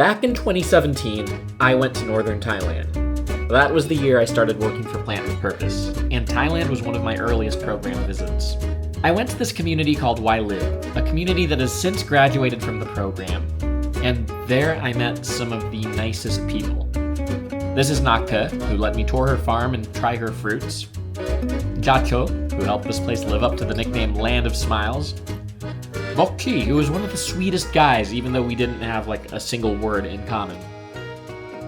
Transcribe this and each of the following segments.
Back in 2017, I went to Northern Thailand. That was the year I started working for Plant with Purpose, and Thailand was one of my earliest program visits. I went to this community called Wailu, a community that has since graduated from the program, and there I met some of the nicest people. This is Nakka, who let me tour her farm and try her fruits. Jacho, who helped this place live up to the nickname Land of Smiles. Bokchi, who was one of the sweetest guys, even though we didn't have a single word in common.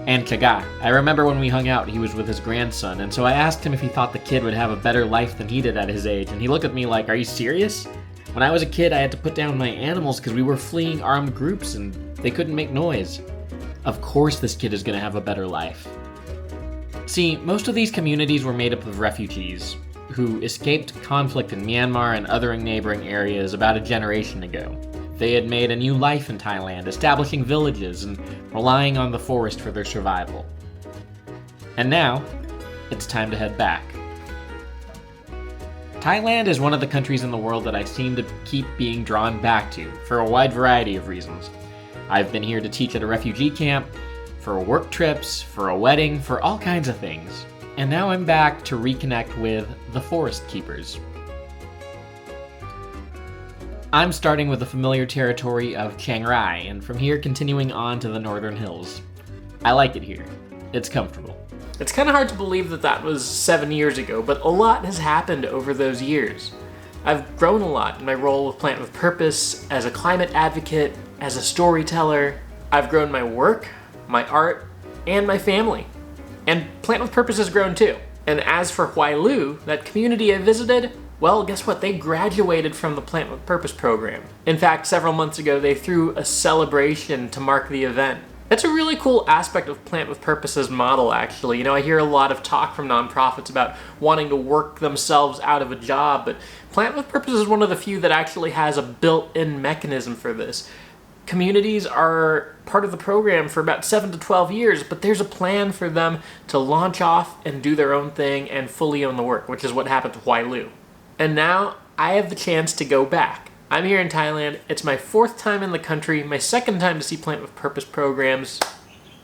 And Kaga. I remember when we hung out, he was with his grandson, and so I asked him if he thought the kid would have a better life than he did at his age, and he looked at me like, "Are you serious?" When I was a kid, I had to put down my animals because we were fleeing armed groups and they couldn't make noise. Of course this kid is going to have a better life. See, most of these communities were made up of refugees who escaped conflict in Myanmar and other neighboring areas about a generation ago. They had made a new life in Thailand, establishing villages and relying on the forest for their survival. And now, it's time to head back. Thailand is one of the countries in the world that I seem to keep being drawn back to for a wide variety of reasons. I've been here to teach at a refugee camp, for work trips, for a wedding, for all kinds of things. And now I'm back to reconnect with the Forestkeepers. I'm starting with the familiar territory of Chiang Rai, and from here continuing on to the Northern Hills. I like it here. It's comfortable. It's kind of hard to believe that was 7 years ago, but a lot has happened over those years. I've grown a lot in my role with Plant with Purpose, as a climate advocate, as a storyteller. I've grown my work, my art, and my family. And Plant with Purpose has grown too. And as for Wailu, that community I visited, well, guess what? They graduated from the Plant with Purpose program. In fact, several months ago, they threw a celebration to mark the event. That's a really cool aspect of Plant with Purpose's model, actually. I hear a lot of talk from nonprofits about wanting to work themselves out of a job, but Plant with Purpose is one of the few that actually has a built-in mechanism for this. Communities are part of the program for about 7 to 12 years, but there's a plan for them to launch off and do their own thing and fully own the work, which is what happened to Wailu. And now I have the chance to go back. I'm here in Thailand. It's my 4th time in the country, my 2nd time to see Plant with Purpose programs.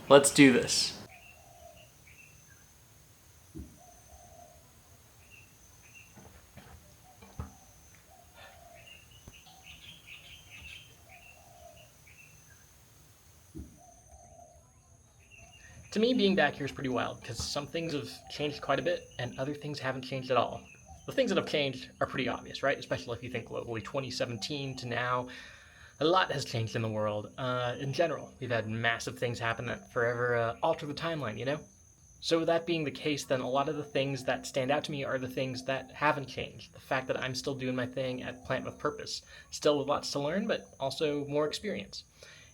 Let's do this. To me, being back here is pretty wild, because some things have changed quite a bit, and other things haven't changed at all. The things that have changed are pretty obvious, right? Especially if you think globally, 2017 to now, a lot has changed in the world. In general, we've had massive things happen that forever alter the timeline, So with that being the case, then a lot of the things that stand out to me are the things that haven't changed. The fact that I'm still doing my thing at Plant with Purpose. Still lots to learn, but also more experience.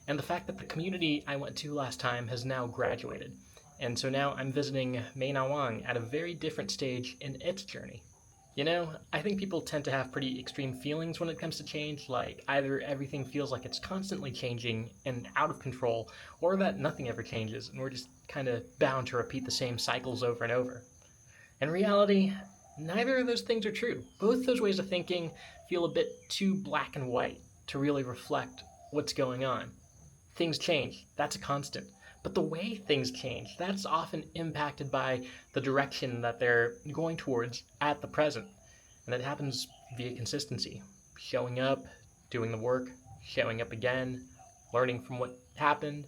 And the fact that the community I went to last time has now graduated. And so now I'm visiting Mae Nawang at a very different stage in its journey. I think people tend to have pretty extreme feelings when it comes to change, like either everything feels like it's constantly changing and out of control, or that nothing ever changes and we're just kind of bound to repeat the same cycles over and over. In reality, neither of those things are true. Both those ways of thinking feel a bit too black and white to really reflect what's going on. Things change, that's a constant. But the way things change, that's often impacted by the direction that they're going towards at the present. And that happens via consistency. Showing up, doing the work, showing up again, learning from what happened.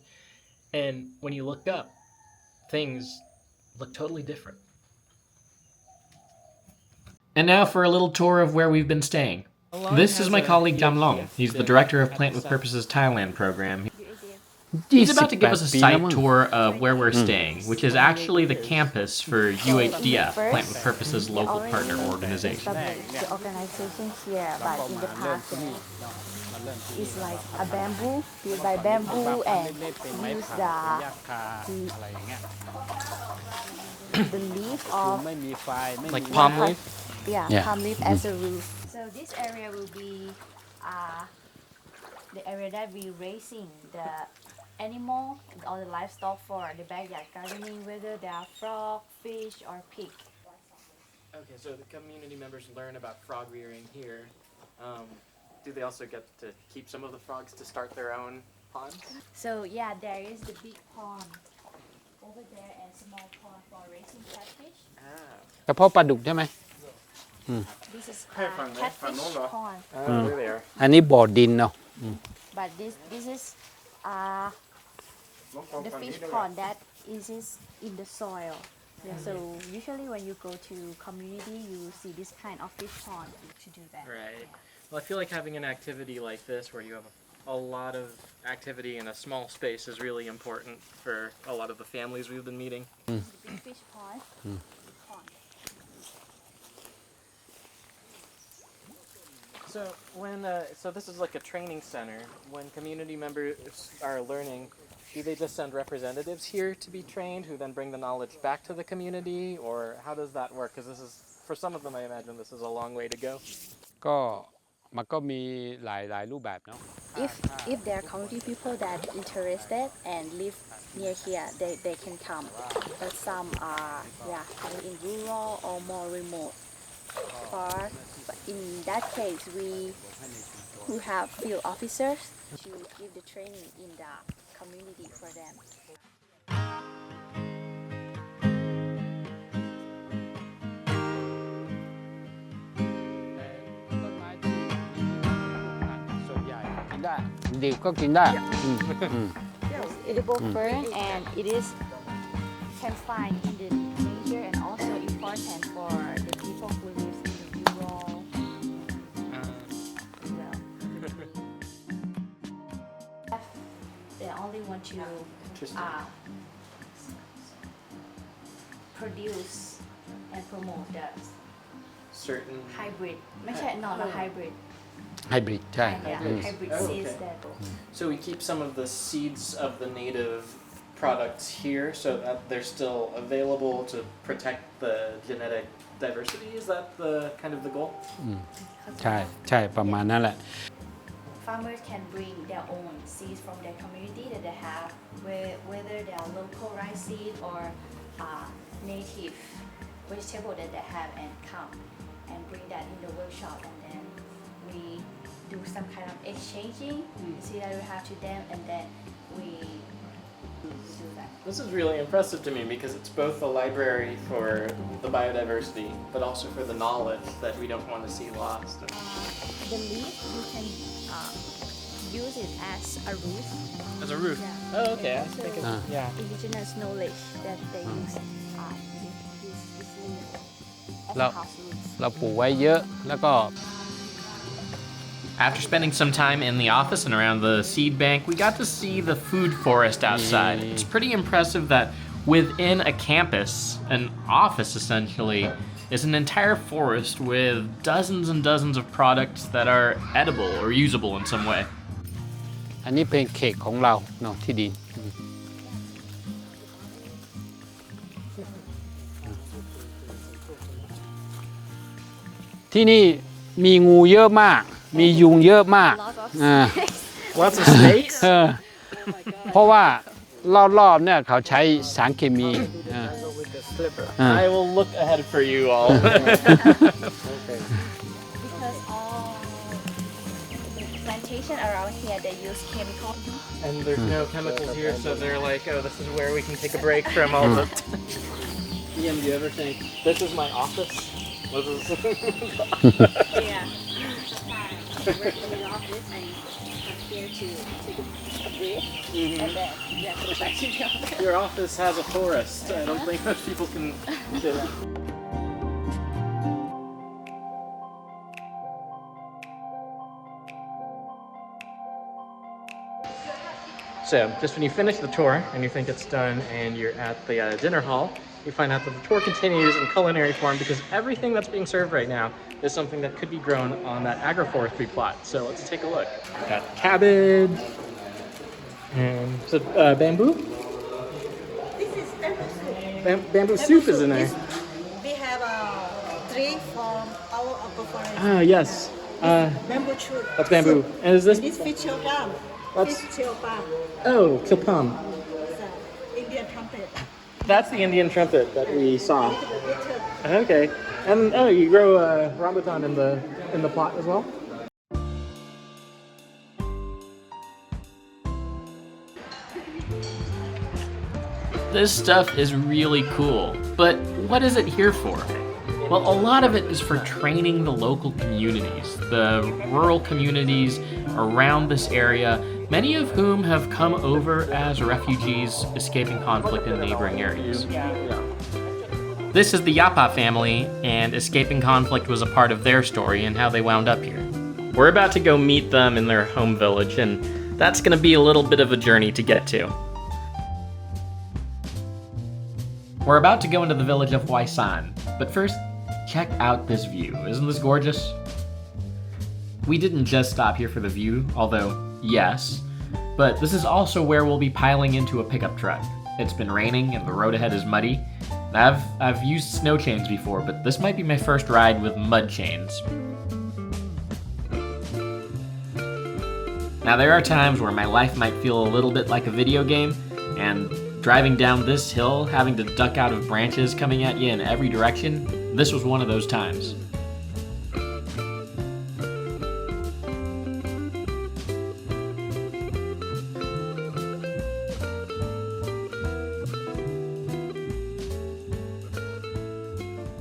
And when you look up, things look totally different. And now for a little tour of where we've been staying. This is my colleague Jamlong. He's the director of Plant with Purpose's Thailand program. He's about to give us a site tour of where we're staying, which is actually the campus for UHDF, Plant with Purpose's local partner organization. The organization here, but in the past, it's like a bamboo, built by bamboo, and use the leaf of like palm leaf? Yeah, palm leaf as a roof. So this area will be the area that we're raising the animal or the livestock for the backyard gardening, whether they are frog, fish, or pig. Okay, so the community members learn about frog rearing here. Do they also get to keep some of the frogs to start their own ponds? So yeah, there is the big pond over there and small pond for raising catfish. กระเพาะปลาดุกใช่ไหม This is Hey, fun, eh? Fun, catfish no? pond. There they are. อันนี้บ่อดินเนาะ But this is the fish pond that is in the soil. Yeah, so usually when you go to community, you see this kind of fish pond to do that. Right. Well, I feel like having an activity like this where you have a lot of activity in a small space is really important for a lot of the families we've been meeting. The big fish pond. Pond. So so this is like a training center. When community members are learning, do they just send representatives here to be trained who then bring the knowledge back to the community, or how does that work? Because this is, for some of them, I imagine this is a long way to go. ก็มันก็มีหลายรูปแบบเนาะ If there are community people that interested and live near here, they can come. But some are coming in rural or more remote part. But in that case, we have field officers to give the training in the community for them. ต้นไม้ที่ส่วนใหญ่กินได้ดิบก็กินได้ It's edible fern and it is can find in the nature and also important for the people who live in the rural as well. They only want to produce and promote the Certain. hybrid. ไม่ใช่ not a hybrid. ไฮบริดใช่ Hybrid Oh, seeds okay. that So we keep some of the seeds of the native products here so that they're still available to protect the genetic diversity. Is that the kind of the goal? ใช่ประมาณนั้นแหละ farmers can bring their own seeds from their community that they have, whether they are local rice seed or native vegetable that they have, and come and bring that in the workshop, and then we do some kind of exchanging. See that we have to them, and then we do that. This is really impressive to me because it's both a library for the biodiversity, but also for the knowledge that we don't want to see lost. The leaf you can use it as a roof. As a roof. Yeah. Oh, okay. I And think also it's, yeah. indigenous knowledge that they use this leaf as Now- a house roof. เราปลูกไว้เยอะแล้วก็ After spending some time in the office and around the seed bank, we got to see the food forest outside. It's pretty impressive that within a campus, an office essentially, is an entire forest with dozens and dozens of products that are edible or usable in some way. อันนี้เป็นเขตของเราเนาะที่ดิน ที่นี่มีงูเยอะมาก มียุงเยอะมาก Lot of อ่า Lots of snakes? เออเพราะว่ารอบๆเนี่ยเขาใช้สารเคมีอ่า I will look ahead for you all. because all the plantation around here they use chemical. And there's no chemicals here, so they're like, oh, this is where we can take a break from all the. Ian, do you ever think this is my office? This is. Yeah. Work in the office and come here to take a break and then go back to the office. Your office has a forest. I don't think most people can say that. So, just when you finish the tour and you think it's done and you're at the dinner hall, you find out that the tour continues in culinary form because everything that's being served right now is something that could be grown on that agroforestry plot. So let's take a look. Got cabbage and bamboo. This is bamboo soup. Bamboo soup is in there. We have a tree from our agroforest. Ah, yes. Bamboo shoot. That's bamboo. And is this? This fish chow That's- Fish chow palm. Oh, kilpam. Indian trumpet. That's the Indian trumpet that we saw. Bitter. Okay. And oh, you grow rambutan in the plot as well. This stuff is really cool, but what is it here for? Well, a lot of it is for training the local communities, the rural communities around this area, many of whom have come over as refugees escaping conflict in neighboring areas. This is the Yapa family, and escaping conflict was a part of their story and how they wound up here. We're about to go meet them in their home village, and that's going to be a little bit of a journey to get to. We're about to go into the village of Huaisan, but first, check out this view. Isn't this gorgeous? We didn't just stop here for the view, although yes, but this is also where we'll be piling into a pickup truck. It's been raining and the road ahead is muddy. I've used snow chains before, but this might be my first ride with mud chains. Now there are times where my life might feel a little bit like a video game, and driving down this hill, having to duck out of branches coming at you in every direction, this was one of those times.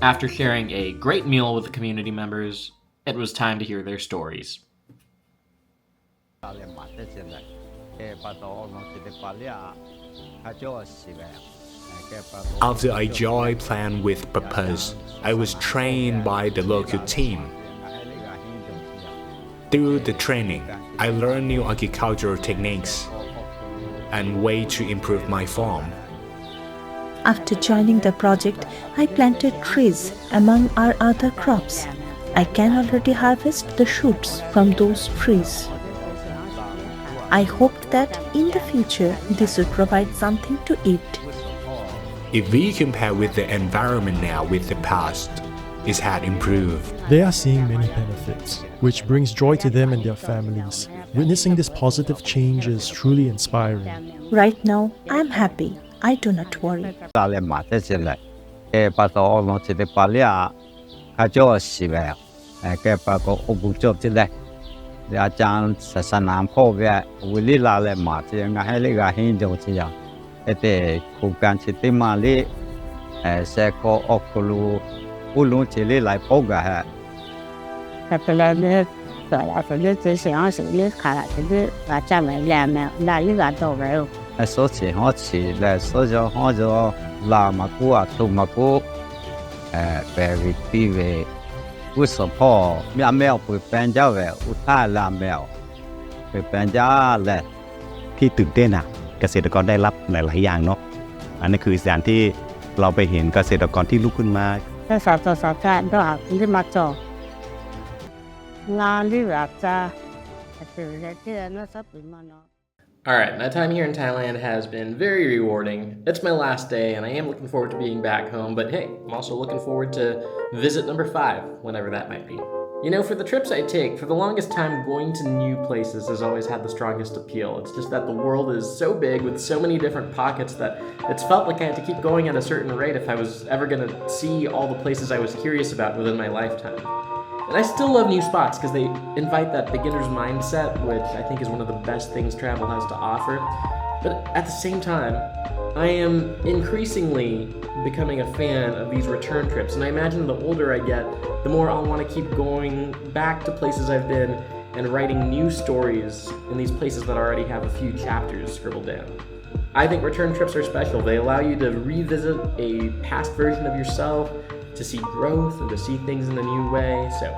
After sharing a great meal with the community members, it was time to hear their stories. After I joined Plan with Purpose, I was trained by the local team. Through the training, I learned new agricultural techniques and ways to improve my farm. After joining the project, I planted trees among our other crops. I can already harvest the shoots from those trees. I hoped that in the future this would provide something to eat. If we compare with the environment now with the past, it had improved. They are seeing many benefits, which brings joy to them and their families. Witnessing this positive change is truly inspiring. Right now, I am happy. I do not worry. số chỉ họ chỉ là số cho họ cho là mà cú à tụ mà cú về vị về cú sập họ mèo bị bén giáo về u ta là mèo bị bén giáoเลย ที่ตื่นเต้นอ่ะเกษตรกรได้รับหลายๆอย่างเนาะอันนี้คือสิ่งที่เราไปเห็นเกษตรกรที่ลุกขึ้นมา ถ้าสอบการก็หาที่มาจบงานที่แบบจะตื่นเต้นที่น่าสนใจมากเนาะ Alright, my time here in Thailand has been very rewarding. It's my last day, and I am looking forward to being back home, but hey, I'm also looking forward to visit number 5, whenever that might be. You know, for the trips I take, for the longest time, going to new places has always had the strongest appeal. It's just that the world is so big with so many different pockets that it's felt like I had to keep going at a certain rate if I was ever going to see all the places I was curious about within my lifetime. And I still love new spots because they invite that beginner's mindset, which I think is one of the best things travel has to offer. But at the same time, I am increasingly becoming a fan of these return trips, and I imagine the older I get, the more I'll want to keep going back to places I've been and writing new stories in these places that already have a few chapters scribbled down. I think return trips are special. They allow you to revisit a past version of yourself, to see growth and to see things in a new way. So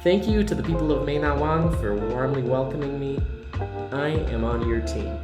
thank you to the people of Mae Na Wang for warmly welcoming me. I am on your team.